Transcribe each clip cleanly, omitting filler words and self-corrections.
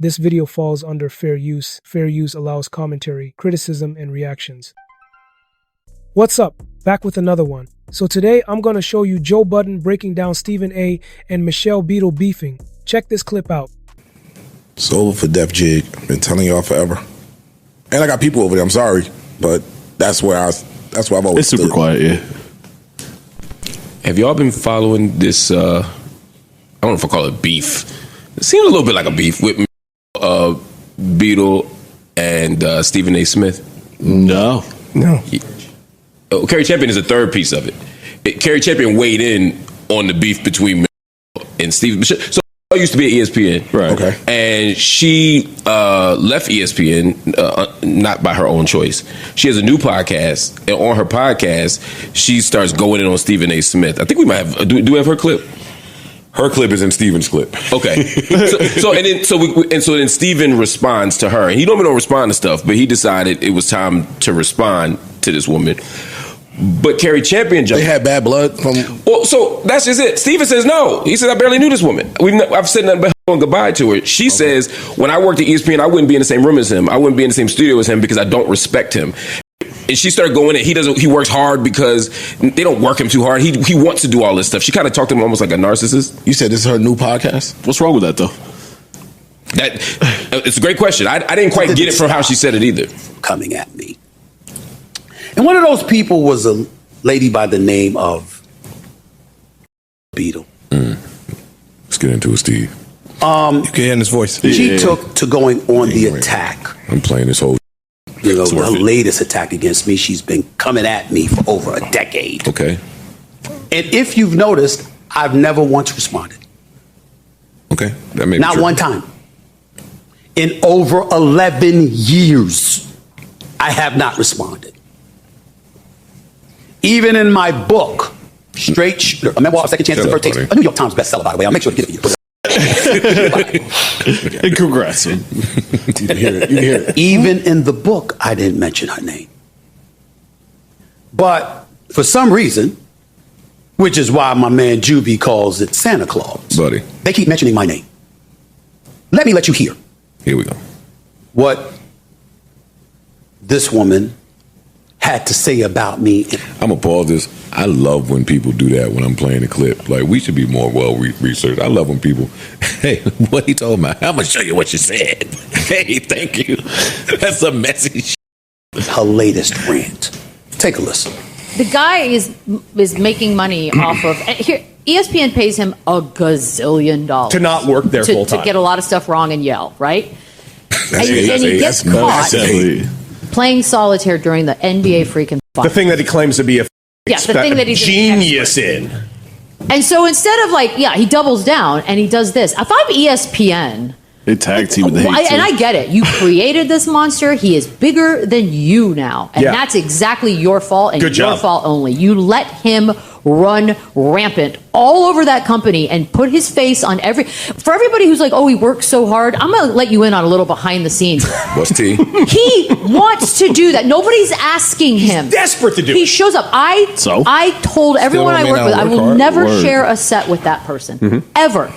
This video falls under fair use. Fair use allows commentary, criticism, and reactions. What's up? Back with another one. So today I'm going to show you Joe Budden breaking down Stephen A. and Michelle Beadle beefing. Check this clip out. It's over for Def Jig. Been telling y'all forever. And I got people over there, I'm sorry. But that's where I've always It's super stood. quiet, yeah. Have y'all been following this, I don't know if I call it beef. It seems a little bit like a beef with Beadle and Stephen A. Smith. No. Kerry Champion is a third piece of it. Kerry Champion weighed in on the beef between and Stephen. So I used to be at ESPN. Right. Okay. And she left ESPN, not by her own choice. She has a new podcast, and on her podcast, she starts going in on Stephen A. Smith. I think we might have. Do we have her clip? Her clip is in Steven's clip. Okay. So then Steven responds to her. And he normally don't respond to stuff, but he decided it was time to respond to this woman. But Kerry Champion jumped. They had bad blood from... Well, so that's just it. Steven says no. He said, I barely knew this woman. I've said nothing but hello and goodbye to her. She says, when I worked at ESPN, I wouldn't be in the same room as him. I wouldn't be in the same studio as him because I don't respect him. And she started going in. He works hard because they don't work him too hard. He wants to do all this stuff. She kind of talked to him almost like a narcissist. You said this is her new podcast? What's wrong with that, though? It's a great question. I didn't quite get it from how she said it either. Coming at me. And one of those people was a lady by the name of Beadle. Let's get into it, Steve. You can hear in his voice. She took to going on the attack. I'm playing this whole... You know, the latest attack against me. She's been coming at me for over a decade. Okay. And if you've noticed, I've never once responded. Okay. That may be Not true. one time. In over 11 years, I have not responded. Even in my book, Memoir of Second Chances and First Takes, a New York Times bestseller, by the way. I'll make sure to get it for you. And congrats. You can hear it. Even in the book, I didn't mention her name. But for some reason, which is why my man Juvie calls it Santa Claus, Buddy. they keep mentioning my name. Let me let you hear Here we go. what this woman had to say about me. I'm going to pause this. I love when people do that when I'm playing a clip. Like, we should be more well-researched. I love when people, hey, what he told me, I'm going to show you what you said. Hey, thank you. That's a message. Her latest rant. Take a listen. The guy is making money off of here. ESPN pays him $1 gazillion to not work there full time, to get a lot of stuff wrong and yell, right? And he gets caught playing solitaire during the NBA freaking fight. The thing that he claims to be a the thing that he's genius in. And so instead of he doubles down and he does this. If I'm ESPN, they tag team with the hate. and I get it. You created this monster. He is bigger than you now, and that's exactly your fault and your fault only. You let him run rampant all over that company and put his face on for everybody who's like, oh, he works so hard. I'm gonna let you in on a little behind the scenes. What's T? He wants to do that. Nobody's asking him. He's desperate to do it. He shows up. I told everyone I work with, I will never share a set with that person ever,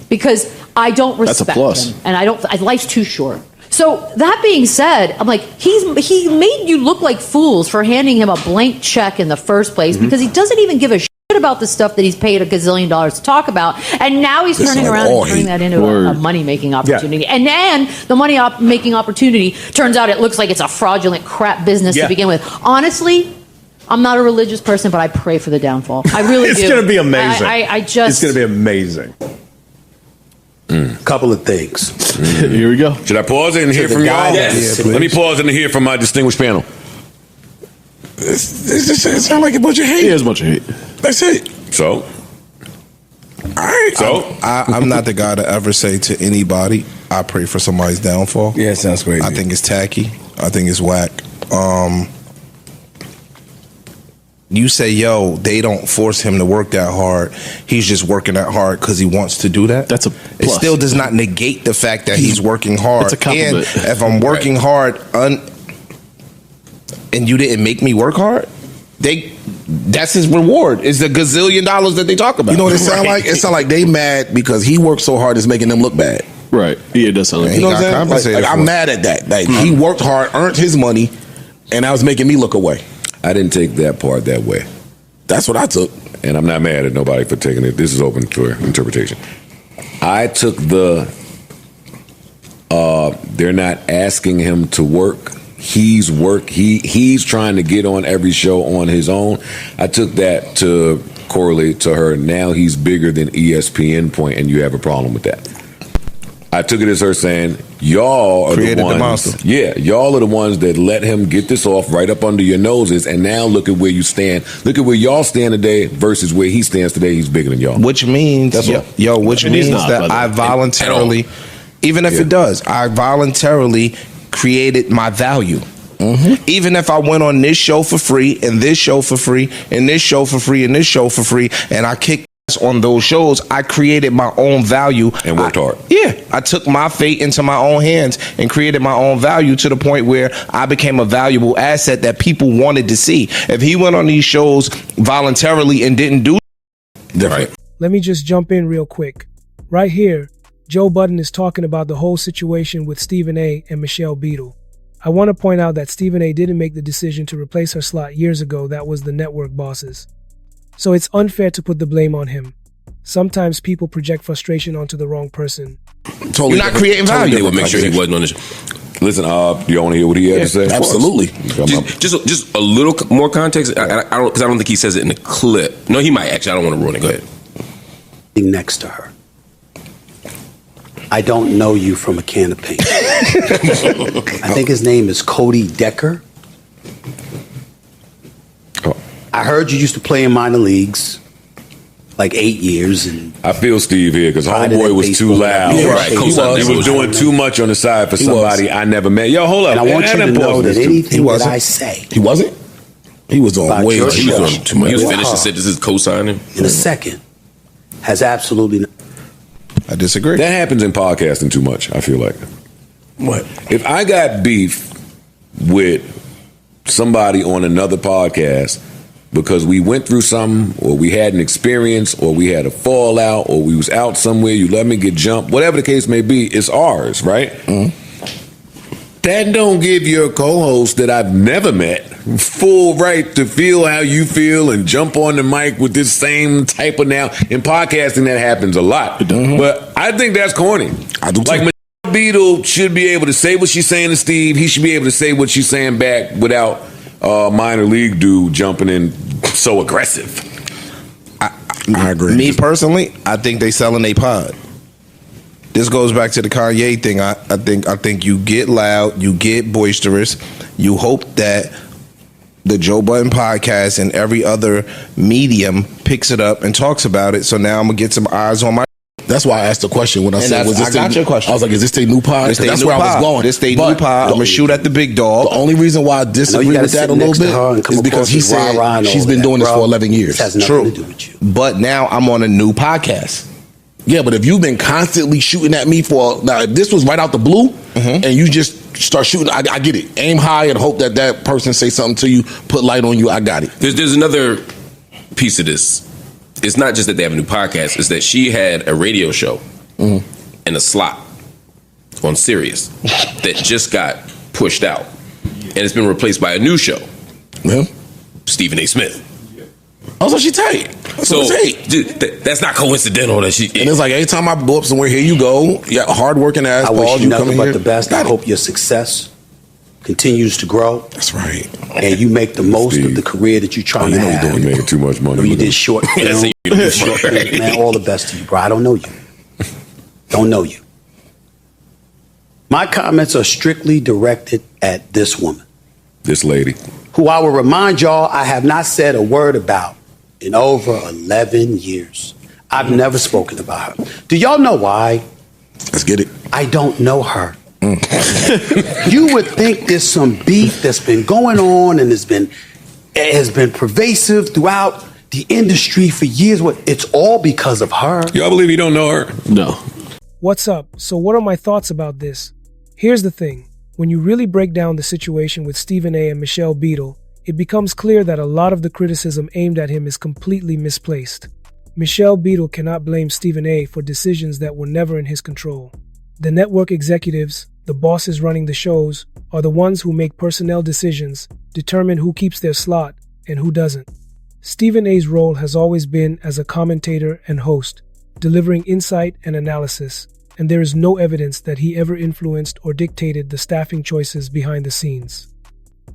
because I don't respect him, and life's too short. So that being said, I'm like, he made you look like fools for handing him a blank check in the first place, because he doesn't even give a shit about the stuff that he's paid $1 gazillion to talk about, and now he's turning around and turning that into a money-making opportunity. And then the money-making opportunity turns out it looks like it's a fraudulent crap business to begin with. Honestly, I'm not a religious person, but I pray for the downfall. I really do. It's going to be amazing. It's going to be amazing. Couple of things. Here we go. Should I pause it and hear from y'all? Yes. Let me pause and hear from my distinguished panel. It sounds like a bunch of hate. Yeah, it's a bunch of hate. That's it. So? All right. So? I'm not the guy to ever say to anybody, I pray for somebody's downfall. Yeah, it sounds crazy. I think it's tacky. I think it's whack. You say, yo, they don't force him to work that hard. He's just working that hard because he wants to do that. That's a plus. It still does not negate the fact that he's working hard. It's a compliment. And if I'm working hard and you didn't make me work hard, that's his reward. It's the $1 gazillion that they talk about. You know what it sound like? It sound like they mad because he works so hard it's making them look bad. Right. Yeah, it does sound like You know what I'm saying? Like, I'm mad at that. Like he worked hard, earned his money, and that was making me look away. I didn't take that part that way. That's what I took. And I'm not mad at nobody for taking it. This is open for interpretation. I took they're not asking him to work. He's trying to get on every show on his own. I took that to correlate to her. Now he's bigger than ESPN point, and you have a problem with that. I took it as her saying, y'all are Created the ones. The monster. Yeah, y'all are the ones that let him get this off right up under your noses, and now look at where you stand. Look at where y'all stand today versus where he stands today. He's bigger than y'all. Which means, which means that I voluntarily, even if it does, I voluntarily created my value. Mm-hmm. Even if I went on this show for free, and this show for free, and this show for free, and this show for free, and I kicked on those shows, I created my own value and worked hard. Yeah, I took my fate into my own hands and created my own value to the point where I became a valuable asset that people wanted to see. If he went on these shows voluntarily and didn't do different. Let me just jump in real quick. Right here, Joe Budden is talking about the whole situation with Stephen A. and Michelle Beadle. I want to point out that Stephen A. didn't make the decision to replace her slot years ago. That was the network bosses. So it's unfair to put the blame on him. Sometimes people project frustration onto the wrong person. You're not creating value. They would make sure he wasn't on the show. Listen, do y'all want to hear what he had to say? Absolutely. Just a little more context. I don't think he says it in the clip. No, he might actually. I don't want to ruin it. Go ahead. Next to her. I don't know you from a can of paint. I think his name is Cody Decker. I heard you used to play in minor leagues, like 8 years. And I feel Steve here because homeboy was too loud. Yeah, right. He was doing too much on the side for somebody I never met. Yo, hold up. And I want you to know that anything that I say. He wasn't? He was on way He was on too much. He was finished and said this is co-signing. In a second, has absolutely no. I disagree. That happens in podcasting too much, I feel like. What? If I got beef with somebody on another podcast because we went through something, or we had an experience, or we had a fallout, or we was out somewhere, you let me get jumped, whatever the case may be, it's ours, right? Mm-hmm. That don't give your co-host that I've never met full right to feel how you feel and jump on the mic with this same type of now. In podcasting, that happens a lot. Mm-hmm. But I think that's corny. I do too. Like Beadle should be able to say what she's saying to Steve. He should be able to say what she's saying back without minor league dude jumping in so aggressive. I agree. Me personally, I think they selling a pod. This goes back to the Kanye thing. I think you get loud, you get boisterous, you hope that the Joe Budden podcast and every other medium picks it up and talks about it. So now I'm gonna get some eyes on my. That's why I asked the question when I said, "Was this?" I got your question. I was like, "Is this their new pod?" That's where I was going. This their new pod. I'm gonna shoot at the big dog. The only reason why I disagree with that a little bit is because he said she's been doing this for 11 years. True, but now I'm on a new podcast. Yeah, but if you've been constantly shooting at me now, if this was right out the blue, mm-hmm. and you just start shooting, I get it. Aim high and hope that person say something to you, put light on you. I got it. There's another piece of this. It's not just that they have a new podcast. It's that she had a radio show in a slot on Sirius that just got pushed out, and it's been replaced by a new show. Yeah. Stephen A. Smith. Oh, so she tight. So that's not coincidental that she. And it's like every time I go up somewhere, here you go. Yeah, hardworking ass. I wish you nothing but the best. Got I hope your success continues to grow. That's right. And you make the most of the career that you're trying to have. You're making too much money. You did short film. Man, all the best to you, bro. I don't know you. Don't know you. My comments are strictly directed at this woman. This lady. Who I will remind y'all I have not said a word about in over 11 years. I've never spoken about her. Do y'all know why? Let's get it. I don't know her. You would think there's some beef that's been going on and has been pervasive throughout the industry for years. It's all because of her. Y'all believe you don't know her? No. What's up? So what are my thoughts about this? Here's the thing. When you really break down the situation with Stephen A. and Michelle Beadle, it becomes clear that a lot of the criticism aimed at him is completely misplaced. Michelle Beadle cannot blame Stephen A. for decisions that were never in his control. The network executives, the bosses running the shows, are the ones who make personnel decisions, determine who keeps their slot and who doesn't. Stephen A's role has always been as a commentator and host, delivering insight and analysis, and there is no evidence that he ever influenced or dictated the staffing choices behind the scenes.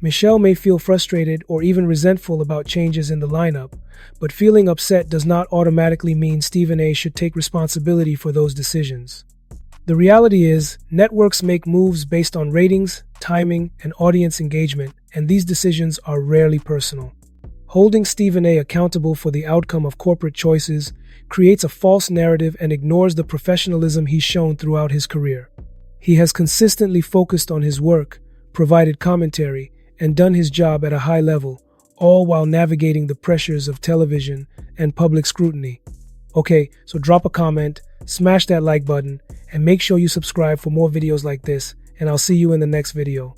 Michelle may feel frustrated or even resentful about changes in the lineup, but feeling upset does not automatically mean Stephen A should take responsibility for those decisions. The reality is, networks make moves based on ratings, timing, and audience engagement, and these decisions are rarely personal. Holding Stephen A accountable for the outcome of corporate choices creates a false narrative and ignores the professionalism he's shown throughout his career. He has consistently focused on his work, provided commentary, and done his job at a high level, all while navigating the pressures of television and public scrutiny. Okay, so drop a comment, smash that like button, and make sure you subscribe for more videos like this, and I'll see you in the next video.